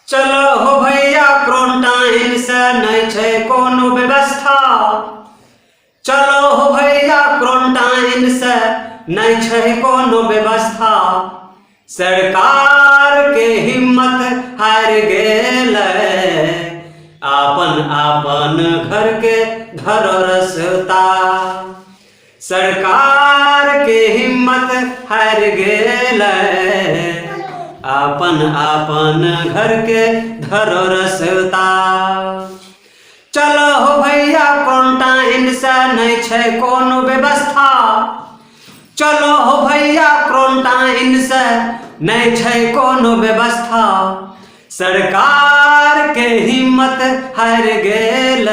चलो हो भैया क्वारंटाइन से नहीं छै कोनो व्यवस्था। चलो हो भैया क्वारंटाइन से नहीं छै कोनो व्यवस्था। सरकार के हिम्मत हार गेल, आपन आपन घर के धर रसता। सरकार के हिम्मत हार गेल, आपन आपन घर के धर रसता। चलो हो भैया क्वारंटाइन से नहीं छै कोनो व्यवस्था। चलो हो भैया क्वारंटाइन से नहीं छै कोनो व्यवस्था। सरकार के हिम्मत हार गेल,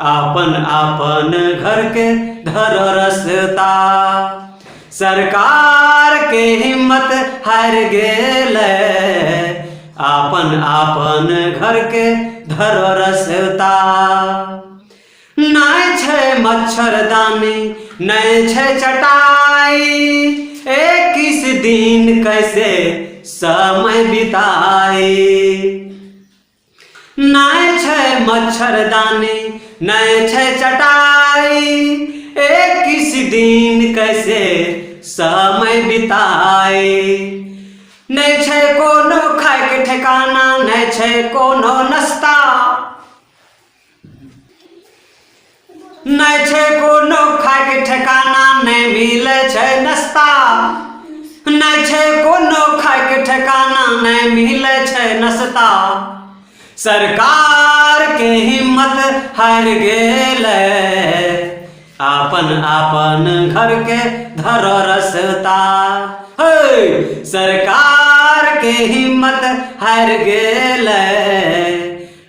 आपन आपन घर के धर रसता। सरकार के हिम्मत हार गेल, आपन आपन घर के धर रसता। नहीं छै मच्छरदानी नहीं छै चटाई, 21 दिन कैसे समय बिताई। नहीं छै मच्छरदानी नहीं छै चटाई, 21 दिन कैसे समय बिताई। नहीं छै कोनो खाए के ठिकाना नहीं छै कोनो नाश्ता। नहीं छै कोनो खाए के ठिकाना नहीं मिले छै नाश्ता। नहीं छै कोनो खाए के ठिकाना नहीं मिले छै नाश्ता। सरकार के हिम्मत हार गेल, आपन आपन घर के धर रसता। सरकार के हिम्मत हार गेल,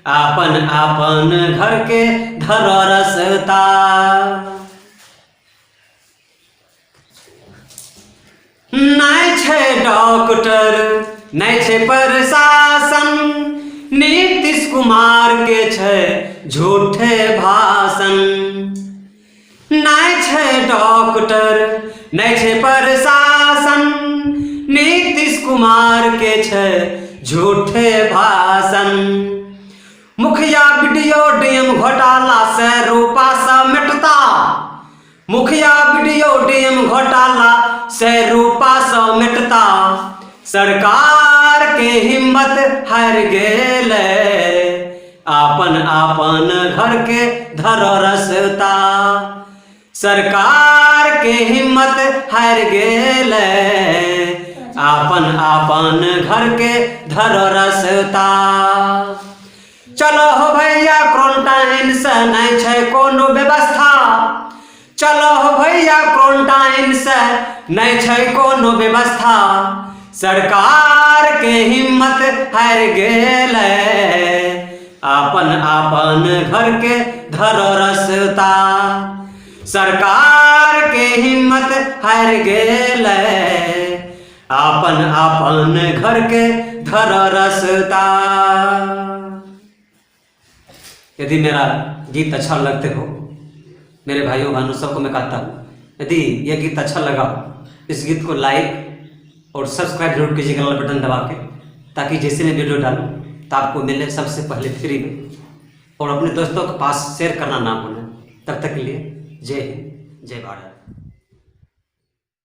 आपन आपन घर के धर रसता। नहीं छै डॉक्टर नहीं छै प्रशासन, नीतीश कुमार के छै झूठे भाषण। नहीं छै डॉक्टर नहीं छै प्रशासन, नीतीश कुमार के छै झूठे भाषण। मुखिया वीडियो डीएम घोटाला से रूपा समेटता। मुखिया वीडियो डीएम घोटाला से रूपा समेटता। सरकार के हिम्मत हार गेल, आपन आपन घर के धर रसता। सरकार के हिम्मत हार गेल, आपन आपन घर के धर रसता। चलो हो भैया क्वारंटाइन से नहीं छै कोनो व्यवस्था। चलो हो भैया क्वारंटाइन से नहीं छै कोनो व्यवस्था। सरकार के हिम्मत हार गेल, आपन आपन घर के धर रसता। सरकार के हिम्मत हार गेल, आपन आपन घर के धर रसता। यदि मेरा गीत अच्छा लगते हो मेरे भाइयों बहनों सबको मैं कहता हूँ, यदि यह गीत अच्छा लगा इस गीत को लाइक और सब्सक्राइब जरूर कीजिएगा लाल बटन दबा के, ताकि जैसे मैं वीडियो डालूँ तो आपको मिले सबसे पहले फ्री में। और अपने दोस्तों के पास शेयर करना ना भूलें। तब तक के लिए जय हिंद जय भारत।